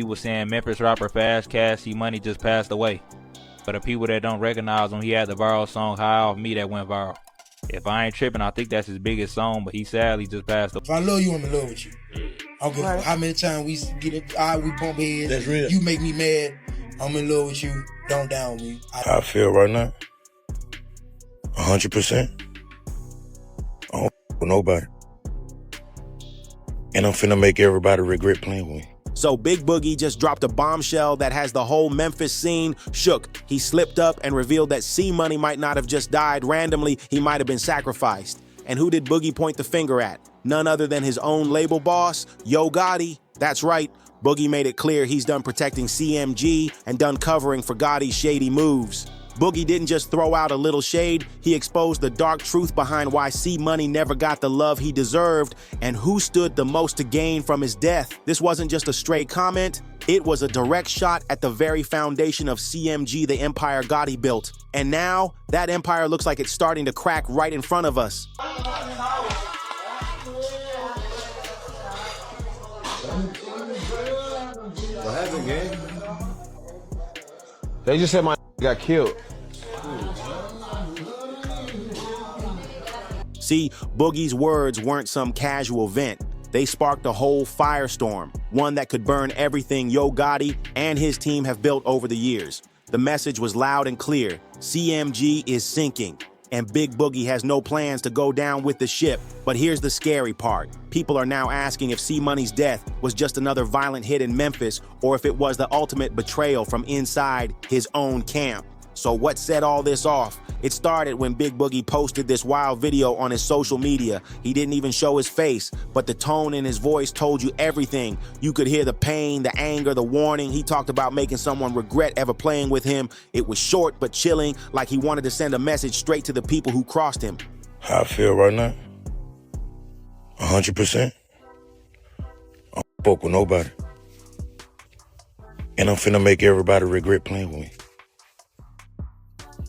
He was saying Memphis rapper Fast Cash C Money just passed away. For the people that don't recognize him, he had the viral song High Off Me that went viral. If I ain't tripping, I think that's his biggest song, but he sadly just passed away. If I love you, I'm in love with you. I don't give a fuck how many times we get it, we bump heads. That's real. You make me mad. I'm in love with you. Don't down me. How I feel right now? 100%. I don't with nobody. And I'm finna make everybody regret playing with me. So Big Boogie just dropped a bombshell that has the whole Memphis scene shook. He slipped up and revealed that C Money might not have just died randomly, he might have been sacrificed. And who did Boogie point the finger at? None other than his own label boss, Yo Gotti. That's right, Boogie made it clear he's done protecting CMG and done covering for Gotti's shady moves. Boogie didn't just throw out a little shade, he exposed the dark truth behind why C Money never got the love he deserved and who stood the most to gain from his death. This wasn't just a stray comment, it was a direct shot at the very foundation of CMG, the empire Gotti built. And now, that empire looks like it's starting to crack right in front of us. What happened, gang? They just said my got killed. See, Boogie's words weren't some casual vent. They sparked a whole firestorm, one that could burn everything Yo Gotti and his team have built over the years. The message was loud and clear. CMG is sinking, and Big Boogie has no plans to go down with the ship. But here's the scary part. People are now asking if C Money's death was just another violent hit in Memphis or if it was the ultimate betrayal from inside his own camp. So what set all this off? It started when Big Boogie posted this wild video on his social media. He didn't even show his face, but the tone in his voice told you everything. You could hear the pain, the anger, the warning. He talked about making someone regret ever playing with him. It was short but chilling, like he wanted to send a message straight to the people who crossed him. How I feel right now? 100%. I don't fuck with nobody. And I'm finna make everybody regret playing with me.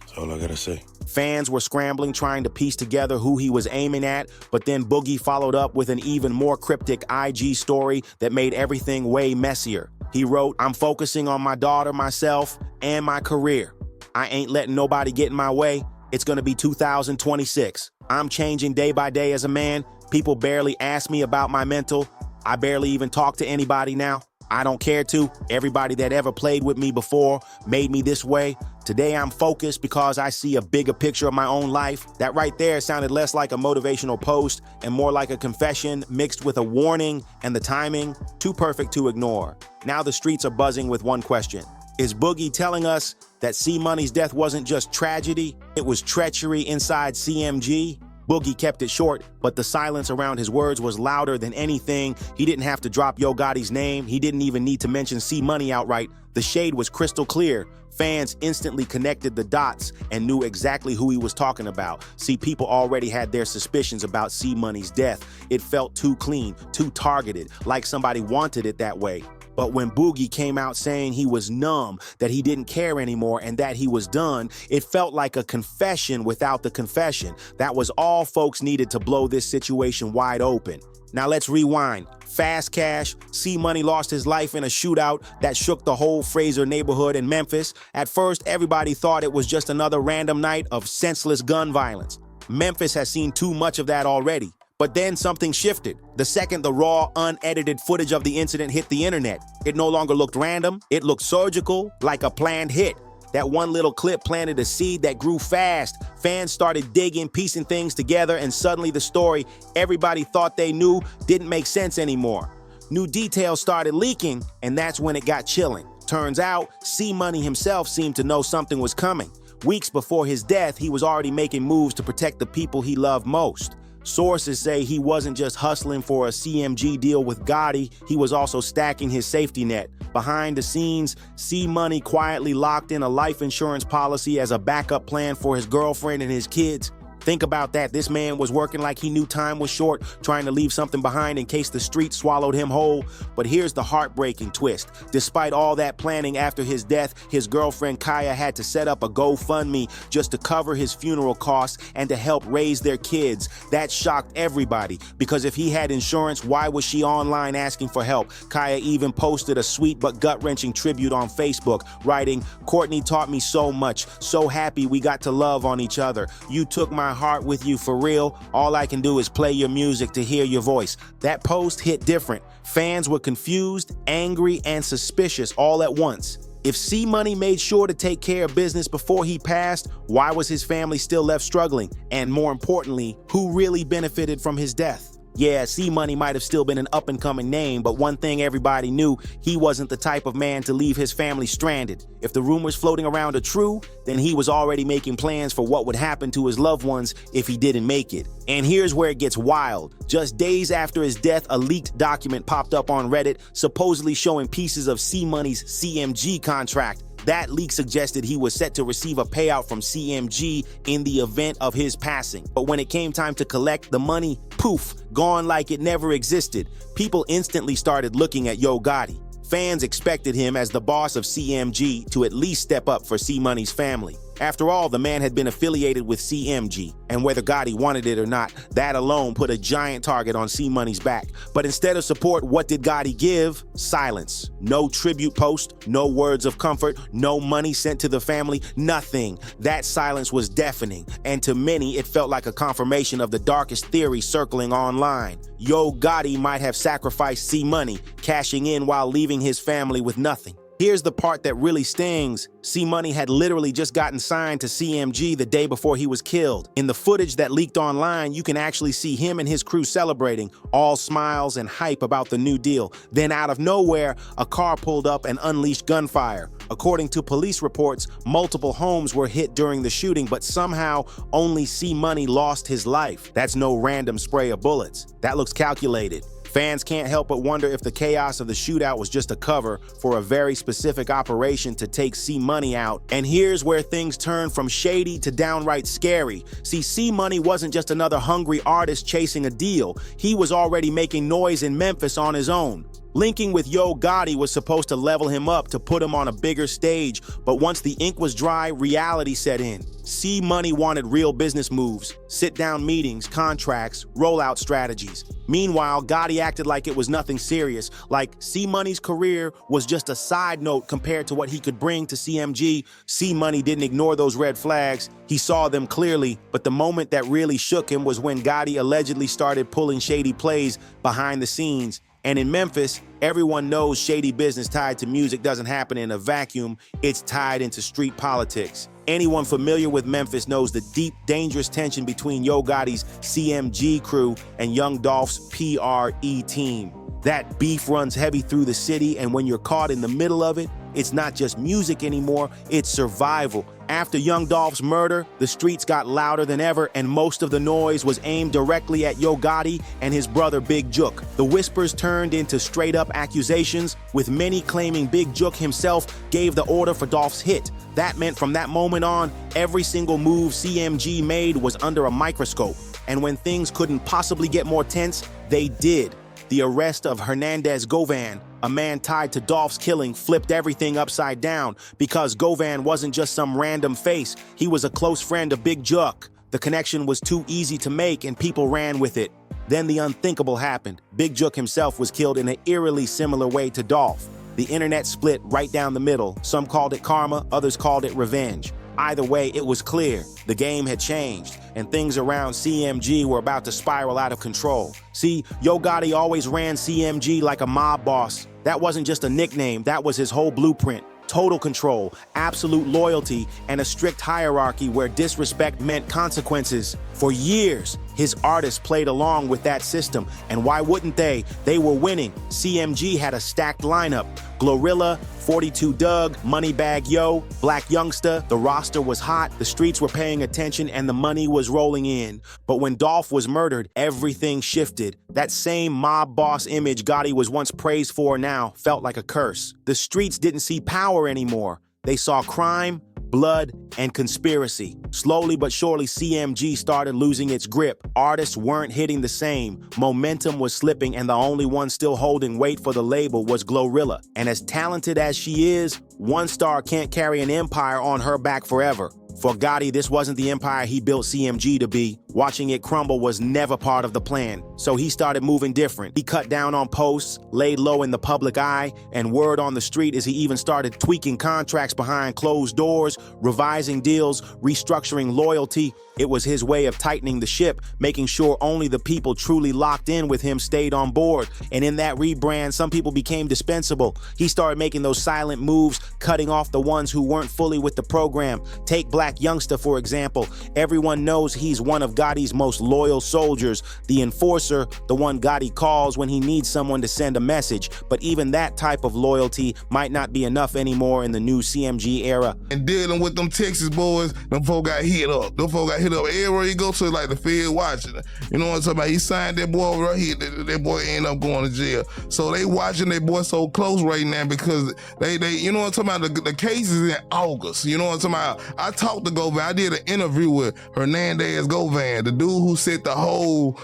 That's all I gotta say. Fans were scrambling, trying to piece together who he was aiming at, but then Boogie followed up with an even more cryptic IG story that made everything way messier. He wrote, "I'm focusing on my daughter, myself, and my career. I ain't letting nobody get in my way. It's gonna be 2026. I'm changing day by day as a man. People barely ask me about my mental. I barely even talk to anybody now. I don't care to. Everybody that ever played with me before made me this way. Today I'm focused because I see a bigger picture of my own life." That right there sounded less like a motivational post and more like a confession mixed with a warning, and the timing, too perfect to ignore. Now the streets are buzzing with one question. Is Boogie telling us that C Money's death wasn't just tragedy, it was treachery inside CMG? Boogie kept it short, but the silence around his words was louder than anything. He didn't have to drop Yo Gotti's name. He didn't even need to mention C Money outright. The shade was crystal clear. Fans instantly connected the dots and knew exactly who he was talking about. See, people already had their suspicions about C Money's death. It felt too clean, too targeted, like somebody wanted it that way. But when Boogie came out saying he was numb, that he didn't care anymore, and that he was done, it felt like a confession without the confession. That was all folks needed to blow this situation wide open. Now let's rewind. Fast Cash, C Money lost his life in a shootout that shook the whole Fraser neighborhood in Memphis. At first, everybody thought it was just another random night of senseless gun violence. Memphis has seen too much of that already. But then something shifted. The second the raw, unedited footage of the incident hit the internet, it no longer looked random, it looked surgical, like a planned hit. That one little clip planted a seed that grew fast. Fans started digging, piecing things together, and suddenly the story everybody thought they knew didn't make sense anymore. New details started leaking, and that's when it got chilling. Turns out, C Money himself seemed to know something was coming. Weeks before his death, he was already making moves to protect the people he loved most. Sources say he wasn't just hustling for a CMG deal with Gotti, he was also stacking his safety net. Behind the scenes, C Money quietly locked in a life insurance policy as a backup plan for his girlfriend and his kids. Think about that. This man was working like he knew time was short, trying to leave something behind in case the street swallowed him whole. But here's the heartbreaking twist. Despite all that planning after his death, his girlfriend Kaya had to set up a GoFundMe just to cover his funeral costs and to help raise their kids. That shocked everybody, because if he had insurance, why was she online asking for help? Kaya even posted a sweet but gut-wrenching tribute on Facebook, writing, "Courtney taught me so much. So happy we got to love on each other. You took my heart with you for real. All I can do is play your music to hear your voice." That post hit different. Fans were confused, angry, and suspicious all at once. If C-Money made sure to take care of business before he passed, why was his family still left struggling? And more importantly, who really benefited from his death? Yeah, C-Money might have still been an up-and-coming name, but one thing everybody knew, he wasn't the type of man to leave his family stranded. If the rumors floating around are true, then he was already making plans for what would happen to his loved ones if he didn't make it. And here's where it gets wild. Just days after his death, a leaked document popped up on Reddit, supposedly showing pieces of C-Money's CMG contract. That leak suggested he was set to receive a payout from CMG in the event of his passing. But when it came time to collect the money, poof, gone like it never existed. People instantly started looking at Yo Gotti. Fans expected him, as the boss of CMG, to at least step up for C-Money's family. After all, the man had been affiliated with CMG, and whether Gotti wanted it or not, that alone put a giant target on C-Money's back. But instead of support, what did Gotti give? Silence. No tribute post, no words of comfort, no money sent to the family, nothing. That silence was deafening, and to many, it felt like a confirmation of the darkest theory circling online. Yo Gotti might have sacrificed C-Money, cashing in while leaving his family with nothing. Here's the part that really stings. C-Money had literally just gotten signed to CMG the day before he was killed. In the footage that leaked online, you can actually see him and his crew celebrating, all smiles and hype about the new deal. Then out of nowhere, a car pulled up and unleashed gunfire. According to police reports, multiple homes were hit during the shooting, but somehow only C-Money lost his life. That's no random spray of bullets. That looks calculated. Fans can't help but wonder if the chaos of the shootout was just a cover for a very specific operation to take C-Money out. And here's where things turn from shady to downright scary. See, C-Money wasn't just another hungry artist chasing a deal. He was already making noise in Memphis on his own. Linking with Yo Gotti was supposed to level him up to put him on a bigger stage, but once the ink was dry, reality set in. C-Money wanted real business moves, sit-down meetings, contracts, rollout strategies. Meanwhile, Gotti acted like it was nothing serious, like C-Money's career was just a side note compared to what he could bring to CMG. C-Money didn't ignore those red flags. He saw them clearly, but the moment that really shook him was when Gotti allegedly started pulling shady plays behind the scenes. And in Memphis, everyone knows shady business tied to music doesn't happen in a vacuum. It's tied into street politics. Anyone familiar with Memphis knows the deep, dangerous tension between Yo Gotti's CMG crew and Young Dolph's PRE team. That beef runs heavy through the city, and when you're caught in the middle of it, it's not just music anymore, it's survival. After Young Dolph's murder, the streets got louder than ever, and most of the noise was aimed directly at Yo Gotti and his brother Big Jook. The whispers turned into straight-up accusations, with many claiming Big Jook himself gave the order for Dolph's hit. That meant from that moment on, every single move CMG made was under a microscope. And when things couldn't possibly get more tense, they did. The arrest of Hernandez Govan, a man tied to Dolph's killing, flipped everything upside down because Govan wasn't just some random face. He was a close friend of Big Jook. The connection was too easy to make and people ran with it. Then the unthinkable happened. Big Jook himself was killed in an eerily similar way to Dolph. The internet split right down the middle. Some called it karma, others called it revenge. Either way, it was clear. The game had changed, and things around CMG were about to spiral out of control. See, Yo Gotti always ran CMG like a mob boss. That wasn't just a nickname, that was his whole blueprint. Total control, absolute loyalty, and a strict hierarchy where disrespect meant consequences. For years, his artists played along with that system, and why wouldn't they? They were winning. CMG had a stacked lineup. Glorilla, 42 Doug, Moneybag Yo, Black Youngster. The roster was hot, the streets were paying attention, and the money was rolling in. But when Dolph was murdered, everything shifted. That same mob boss image Gotti was once praised for now felt like a curse. The streets didn't see power anymore. They saw crime, blood, and conspiracy. Slowly but surely, CMG started losing its grip. Artists weren't hitting the same. Momentum was slipping, and the only one still holding weight for the label was Glorilla. And as talented as she is, one star can't carry an empire on her back forever. For Gotti, this wasn't the empire he built CMG to be. Watching it crumble was never part of the plan. So he started moving different. He cut down on posts, laid low in the public eye, and word on the street is he even started tweaking contracts behind closed doors, revising deals, restructuring loyalty. It was his way of tightening the ship, making sure only the people truly locked in with him stayed on board. And in that rebrand, some people became dispensable. He started making those silent moves, cutting off the ones who weren't fully with the program. Take Black Youngster, for example. Everyone knows he's one of Gotti's most loyal soldiers, the enforcer, the one Gotti calls when he needs someone to send a message. But even that type of loyalty might not be enough anymore in the new CMG era. And dealing with them Texas boys, them folk got hit up. Them folk got hit up everywhere he go to, like the Fed watching. You know what I'm talking about? He signed that boy right here. That boy ended up going to jail. So they watching that boy so close right now because they you know what I'm talking about? The case is in August. You know what I'm talking about? I talked to Govan. I did an interview with Hernandez Govan, the dude who set the whole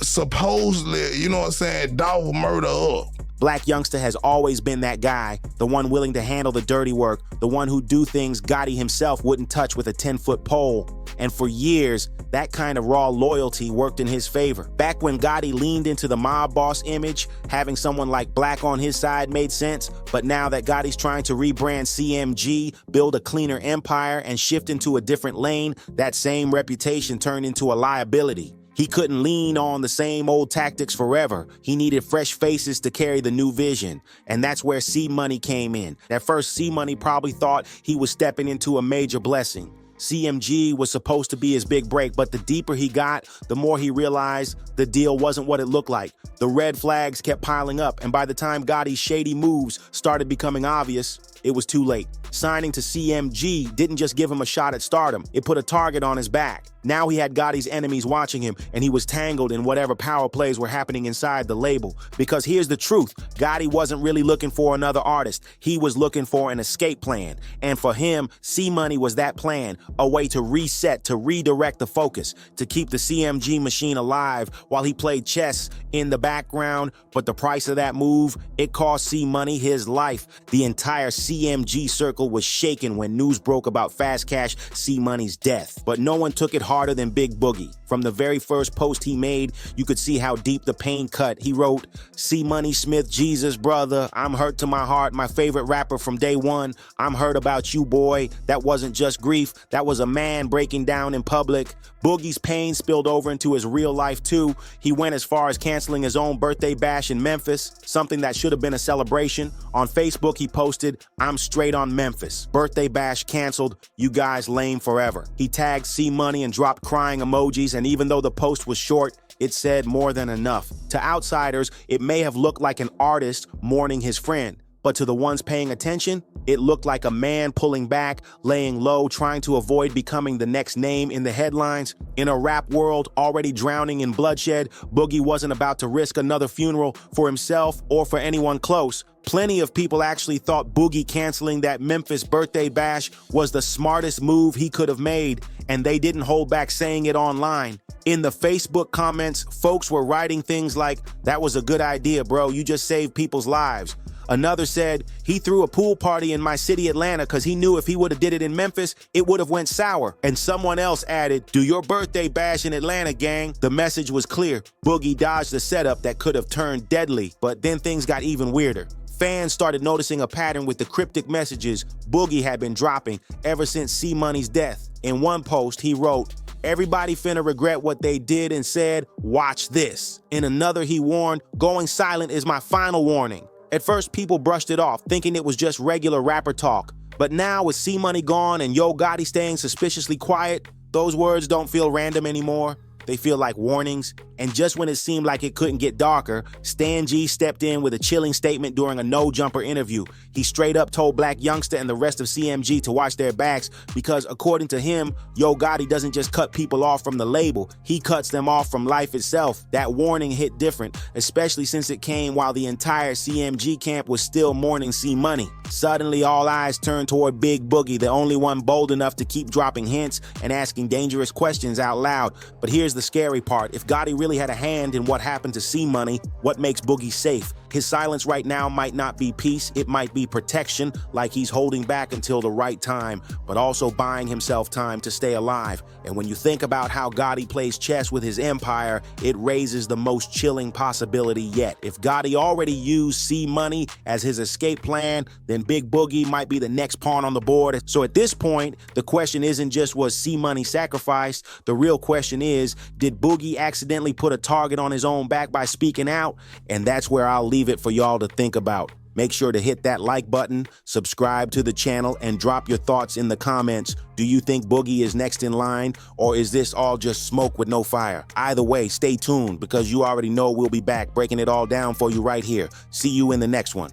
supposedly, you know what I'm saying, Dolph murder up. Black Youngster has always been that guy, the one willing to handle the dirty work, the one who do things Gotti himself wouldn't touch with a 10-foot pole. And for years, that kind of raw loyalty worked in his favor. Back when Gotti leaned into the mob boss image, having someone like Black on his side made sense. But now that Gotti's trying to rebrand CMG, build a cleaner empire, and shift into a different lane, that same reputation turned into a liability. He couldn't lean on the same old tactics forever. He needed fresh faces to carry the new vision. And that's where C-Money came in. At first, C-Money probably thought he was stepping into a major blessing. CMG was supposed to be his big break, but the deeper he got, the more he realized the deal wasn't what it looked like. The red flags kept piling up, and by the time Gotti's shady moves started becoming obvious, it was too late. Signing to CMG didn't just give him a shot at stardom, it put a target on his back. Now he had Gotti's enemies watching him, and he was tangled in whatever power plays were happening inside the label. Because here's the truth, Gotti wasn't really looking for another artist, he was looking for an escape plan. And for him, C-Money was that plan, a way to reset, to redirect the focus, to keep the CMG machine alive while he played chess in the background. But the price of that move, it cost C-Money his life. The entire CMG circle was shaken when news broke about Fast Cash C-Money's death. But no one took it harder than Big Boogie. From the very first post he made, you could see how deep the pain cut. He wrote, C-Money Smith, Jesus brother, I'm hurt to my heart, my favorite rapper from day one. I'm hurt about you, boy. That wasn't just grief, that was a man breaking down in public. Boogie's pain spilled over into his real life too. He went as far as canceling his own birthday bash in Memphis, something that should have been a celebration. On Facebook, he posted, I'm straight on Memphis. Birthday bash canceled, you guys lame forever. He tagged C-Money and dropped crying emojis, and even though the post was short, it said more than enough. To outsiders, it may have looked like an artist mourning his friend. But to the ones paying attention, it looked like a man pulling back, laying low, trying to avoid becoming the next name in the headlines. In a rap world already drowning in bloodshed, Boogie wasn't about to risk another funeral for himself or for anyone close. Plenty of people actually thought Boogie canceling that Memphis birthday bash was the smartest move he could have made, and they didn't hold back saying it online. In the Facebook comments, folks were writing things like, that was a good idea, bro, you just saved people's lives. Another said, he threw a pool party in my city, Atlanta, because he knew if he would have did it in Memphis, it would have went sour. And someone else added, do your birthday bash in Atlanta, gang. The message was clear. Boogie dodged the setup that could have turned deadly. But then things got even weirder. Fans started noticing a pattern with the cryptic messages Boogie had been dropping ever since C-Money's death. In one post, he wrote, everybody finna regret what they did and said, watch this. In another, he warned, going silent is my final warning. At first, people brushed it off, thinking it was just regular rapper talk. But now, with C-Money gone and Yo Gotti staying suspiciously quiet, those words don't feel random anymore. they feel like warnings. And just when it seemed like it couldn't get darker, Stan G stepped in with a chilling statement during a No Jumper interview. He straight up told Black Youngster and the rest of CMG to watch their backs because, according to him, Yo Gotti doesn't just cut people off from the label, he cuts them off from life itself. That warning hit different, especially since it came while the entire CMG camp was still mourning C Money. Suddenly, all eyes turned toward Big Boogie, the only one bold enough to keep dropping hints and asking dangerous questions out loud. But here's the scary part. If Gotti really had a hand in what happened to C Money, what makes Boogie safe? His silence right now might not be peace, it might be protection, like he's holding back until the right time, but also buying himself time to stay alive. And when you think about how Gotti plays chess with his empire, it raises the most chilling possibility yet. If Gotti already used C Money as his escape plan, then Big Boogie might be the next pawn on the board. So at this point, the question isn't just was C Money sacrificed, the real question is, did Boogie accidentally put a target on his own back by speaking out? And that's where I'll leave it for y'all to think about. Make sure to hit that like button, subscribe to the channel, and drop your thoughts in the comments. Do you think Boogie is next in line, or is this all just smoke with no fire? Either way, stay tuned because you already know we'll be back breaking it all down for you right here. See you in the next one.